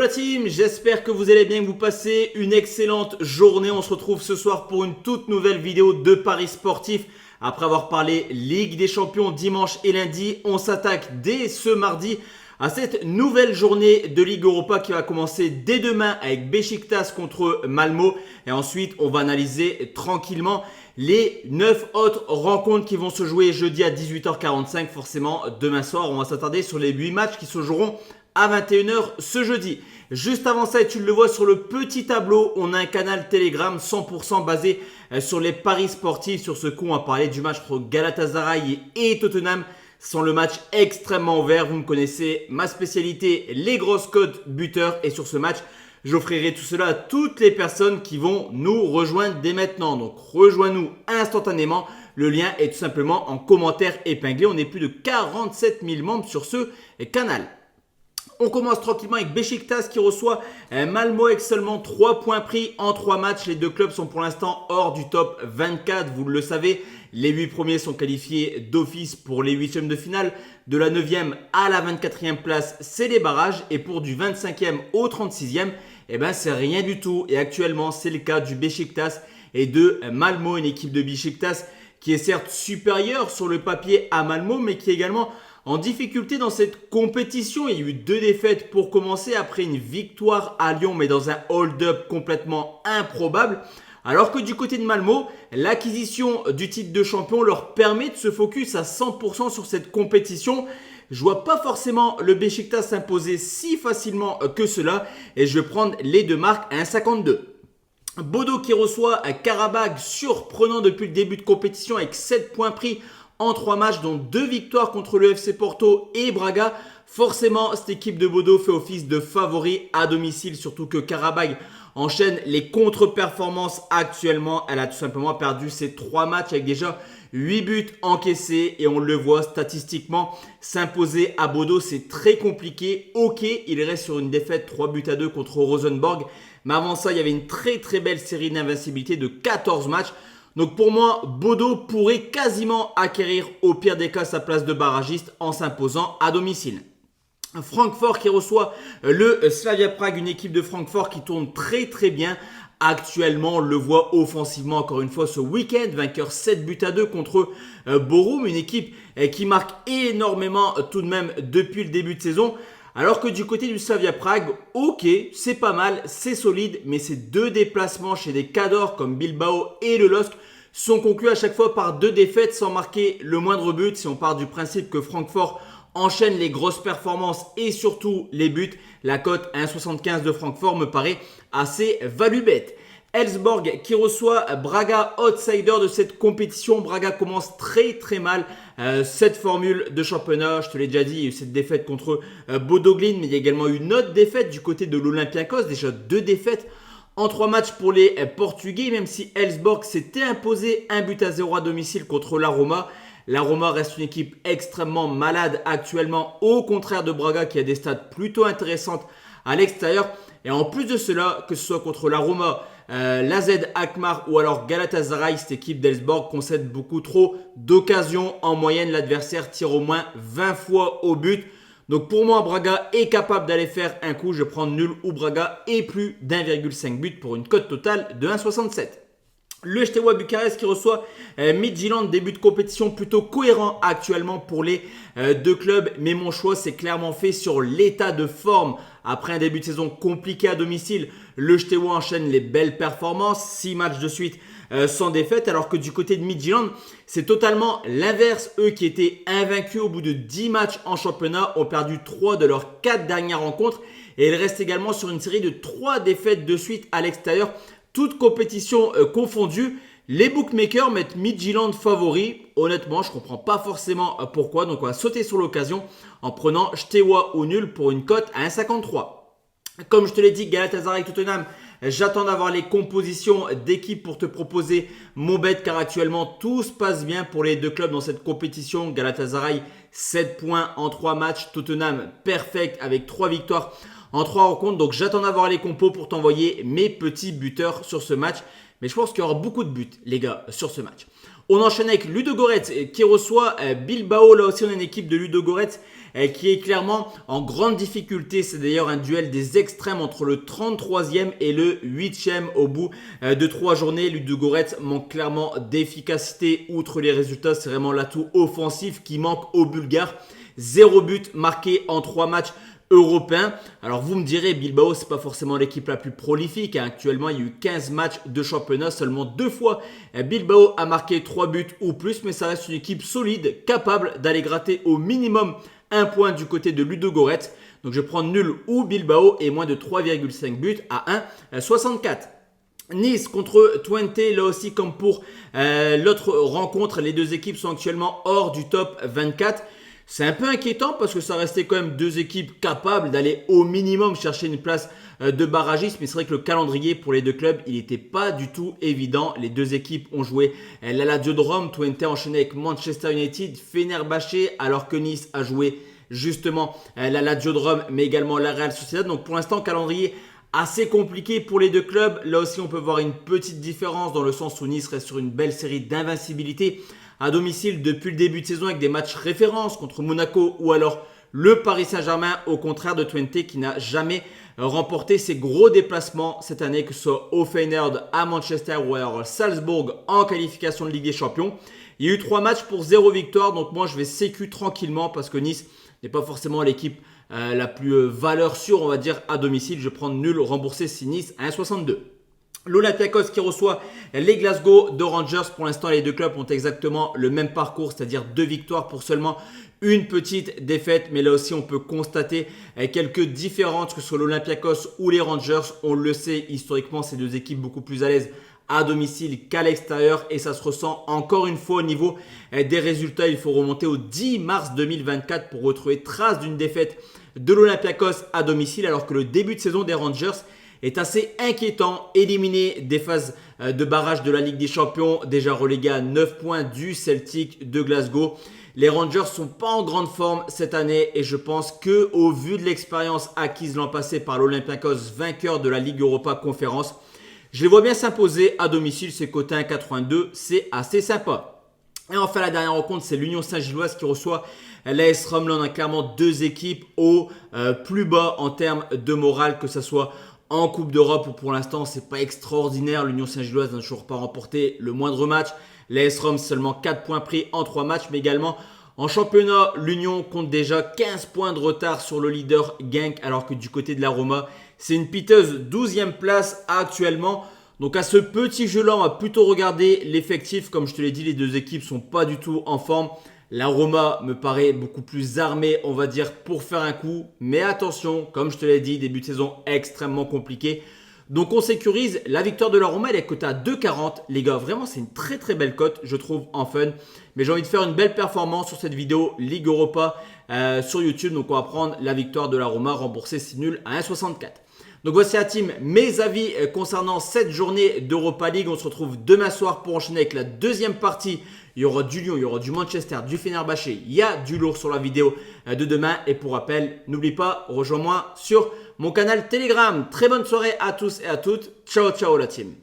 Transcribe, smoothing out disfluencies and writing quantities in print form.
la team, j'espère que vous allez bien, que vous passez une excellente journée. On se retrouve ce soir pour une toute nouvelle vidéo de Paris Sportif. Après avoir parlé Ligue des Champions dimanche et lundi, on s'attaque dès ce mardi à cette nouvelle journée de Ligue Europa qui va commencer dès demain avec Beşiktaş contre Malmö. Et ensuite, on va analyser tranquillement les 9 autres rencontres qui vont se jouer jeudi à 18h45. Forcément, demain soir, on va s'attarder sur les 8 matchs qui se joueront à 21h ce jeudi. Juste avant ça, et tu le vois sur le petit tableau, on a un canal Telegram 100% basé sur les paris sportifs. Sur ce coup, on va parler du match entre Galatasaray et Tottenham. Sans le match extrêmement ouvert, vous me connaissez, ma spécialité, les grosses cotes buteurs. Et sur ce match, j'offrirai tout cela à toutes les personnes qui vont nous rejoindre dès maintenant. Donc rejoins-nous instantanément. Le lien est tout simplement en commentaire épinglé. On est plus de 47 000 membres sur ce canal. On commence tranquillement avec Beşiktaş qui reçoit Malmö avec seulement 3 points pris en 3 matchs. Les deux clubs sont pour l'instant hors du top 24, vous le savez. Les 8 premiers sont qualifiés d'office pour les 8e de finale. De la 9e à la 24e place, c'est les barrages. Et pour du 25e au 36e, c'est rien du tout. Et actuellement, c'est le cas du Beşiktaş et de Malmö, une équipe de Beşiktaş qui est certes supérieure sur le papier à Malmö, mais qui est également en difficulté dans cette compétition. Il y a eu 2 défaites pour commencer après une victoire à Lyon, mais dans un hold-up complètement improbable. Alors que du côté de Malmö, l'acquisition du titre de champion leur permet de se focus à 100% sur cette compétition. Je vois pas forcément le Beşiktaş s'imposer si facilement que cela et je vais prendre les deux marques à 1,52. Bodo qui reçoit Karabag, surprenant depuis le début de compétition avec 7 points pris en 3 matchs, dont 2 victoires contre le FC Porto et Braga. Forcément, cette équipe de Bodo fait office de favori à domicile, surtout que Karabag enchaîne les contre-performances actuellement. Elle a tout simplement perdu ses 3 matchs avec déjà 8 buts encaissés et on le voit statistiquement, s'imposer à Bodo, c'est très compliqué. Ok, il reste sur une défaite 3-2 contre Rosenborg, mais avant ça, il y avait une très belle série d'invincibilité de 14 matchs. Donc pour moi, Bodo pourrait quasiment acquérir au pire des cas sa place de barragiste en s'imposant à domicile. Francfort qui reçoit le Slavia Prague, une équipe de Francfort qui tourne très bien. Actuellement, on le voit offensivement encore une fois ce week-end, vainqueur 7-2 contre Borum, une équipe qui marque énormément tout de même depuis le début de saison. Alors que du côté du Slavia Prague, ok, c'est pas mal, c'est solide, mais ces 2 déplacements chez des cadors comme Bilbao et le LOSC sont conclus à chaque fois par 2 défaites sans marquer le moindre but. Si on part du principe que Francfort enchaîne les grosses performances et surtout les buts, la cote 1,75 de Francfort me paraît assez value bête. Elfsborg qui reçoit Braga, outsider de cette compétition. Braga commence très mal cette formule de championnat. Je te l'ai déjà dit, il y a eu cette défaite contre Bodo Glimt, mais il y a également eu une autre défaite du côté de l'Olympiakos. Déjà 2 défaites en 3 matchs pour les Portugais, même si Elfsborg s'était imposé 1-0 à domicile contre la Roma. La Roma reste une équipe extrêmement malade actuellement, au contraire de Braga qui a des stats plutôt intéressantes à l'extérieur. Et en plus de cela, que ce soit contre la Roma, l'AZ Alkmaar ou alors Galatasaray, cette équipe d'Elfsborg concède beaucoup trop d'occasions. En moyenne, l'adversaire tire au moins 20 fois au but. Donc pour moi, Braga est capable d'aller faire un coup. Je prends nul ou Braga et plus d'1,5 but pour une cote totale de 1,67. Le Steaua Bucarest qui reçoit Midtjylland, début de compétition plutôt cohérent actuellement pour les 2 clubs. Mais mon choix s'est clairement fait sur l'état de forme. Après un début de saison compliqué à domicile, le Steaua enchaîne les belles performances. 6 matchs de suite sans défaite. Alors que du côté de Midtjylland, c'est totalement l'inverse. Eux qui étaient invaincus au bout de 10 matchs en championnat ont perdu 3 de leurs 4 dernières rencontres. Et ils restent également sur une série de 3 défaites de suite à l'extérieur. Toute compétition confondue, les bookmakers mettent Midtjylland favori. Honnêtement, je ne comprends pas forcément pourquoi. Donc, on va sauter sur l'occasion en prenant Steaua ou nul pour une cote à 1,53. Comme je te l'ai dit, Galatasaray Tottenham, j'attends d'avoir les compositions d'équipe pour te proposer mon bet car actuellement, tout se passe bien pour les 2 clubs dans cette compétition. Galatasaray, 7 points en 3 matchs. Tottenham, perfect avec 3 victoires en 3 rencontres. Donc j'attends d'avoir les compos pour t'envoyer mes petits buteurs sur ce match. Mais je pense qu'il y aura beaucoup de buts, les gars, sur ce match. On enchaîne avec Ludogorets qui reçoit Bilbao. Là aussi, on a une équipe de Ludogorets qui est clairement en grande difficulté. C'est d'ailleurs un duel des extrêmes entre le 33e et le 8e au bout de 3 journées. Ludogorets manque clairement d'efficacité. Outre les résultats, c'est vraiment l'atout offensif qui manque aux Bulgares. 0 but marqué en 3 matchs européens. Alors vous me direz, Bilbao, c'est pas forcément l'équipe la plus prolifique. Actuellement, il y a eu 15 matchs de championnat. Seulement 2 fois, Bilbao a marqué 3 buts ou plus. Mais ça reste une équipe solide, capable d'aller gratter au minimum un point du côté de Ludogorets. Donc je prends nul ou Bilbao et moins de 3,5 buts à 1,64. Nice contre Twente, là aussi comme pour l'autre rencontre, les deux équipes sont actuellement hors du top 24. C'est un peu inquiétant parce que ça restait quand même deux équipes capables d'aller au minimum chercher une place de barragiste. Mais c'est vrai que le calendrier pour les deux clubs, il n'était pas du tout évident. Les deux équipes ont joué la Lazio de Rome. Twente a enchaîné avec Manchester United, Fenerbahçe, alors que Nice a joué justement la Lazio de Rome, mais également la Real Sociedad. Donc pour l'instant, calendrier assez compliqué pour les deux clubs. Là aussi, on peut voir une petite différence dans le sens où Nice reste sur une belle série d'invincibilité à domicile depuis le début de saison avec des matchs références contre Monaco ou alors le Paris Saint-Germain, au contraire de Twente qui n'a jamais remporté ses gros déplacements cette année, que ce soit au Feyenoord, à Manchester ou alors Salzbourg en qualification de Ligue des Champions. Il y a eu 3 matchs pour 0 victoire, donc moi je vais sécu tranquillement parce que Nice n'est pas forcément l'équipe la plus valeur sûre, on va dire, à domicile. Je prends nul remboursé si Nice à 1,62. L'Olympiakos qui reçoit les Glasgow de Rangers. Pour l'instant, les deux clubs ont exactement le même parcours, c'est-à-dire 2 victoires pour seulement une petite défaite. Mais là aussi, on peut constater quelques différences, que ce soit l'Olympiakos ou les Rangers. On le sait, historiquement, ces deux équipes beaucoup plus à l'aise à domicile qu'à l'extérieur, et ça se ressent encore une fois au niveau des résultats. Il faut remonter au 10 mars 2024 pour retrouver trace d'une défaite de l'Olympiakos à domicile, alors que le début de saison des Rangers est assez inquiétant. Éliminé des phases de barrage de la Ligue des Champions, déjà relégué à 9 points du Celtic de Glasgow. Les Rangers sont pas en grande forme cette année et je pense que au vu de l'expérience acquise l'an passé par l'Olympiakos, vainqueur de la Ligue Europa Conférence, je les vois bien s'imposer à domicile. C'est coté 1,82, c'est assez sympa. Et enfin, la dernière rencontre, c'est l'Union Saint-Gilloise qui reçoit l'AS Rome. Là, on a clairement deux équipes au plus bas en termes de morale, que ce soit en Coupe d'Europe où pour l'instant, c'est pas extraordinaire. L'Union Saint-Gilloise n'a toujours pas remporté le moindre match. L'AS Rome, seulement 4 points pris en 3 matchs, mais également en championnat, l'Union compte déjà 15 points de retard sur le leader Genk, alors que du côté de la Roma, c'est une piteuse 12e place actuellement. Donc à ce petit jeu-là, on va plutôt regarder l'effectif. Comme je te l'ai dit, les deux équipes sont pas du tout en forme. La Roma me paraît beaucoup plus armée, on va dire, pour faire un coup. Mais attention, comme je te l'ai dit, début de saison extrêmement compliqué. Donc on sécurise la victoire de la Roma, elle est cotée à 2,40. Les gars, vraiment c'est une très très belle cote, je trouve, en fun. Mais j'ai envie de faire une belle performance sur cette vidéo Ligue Europa sur YouTube. Donc on va prendre la victoire de la Roma, remboursée si nul à 1,64. Donc voici la team, mes avis concernant cette journée d'Europa League. On se retrouve demain soir pour enchaîner avec la deuxième partie. Il y aura du Lyon, il y aura du Manchester, du Fenerbahçe. Il y a du lourd sur la vidéo de demain. Et pour rappel, n'oublie pas, rejoins-moi sur mon canal Telegram. Très bonne soirée à tous et à toutes. Ciao, ciao la team.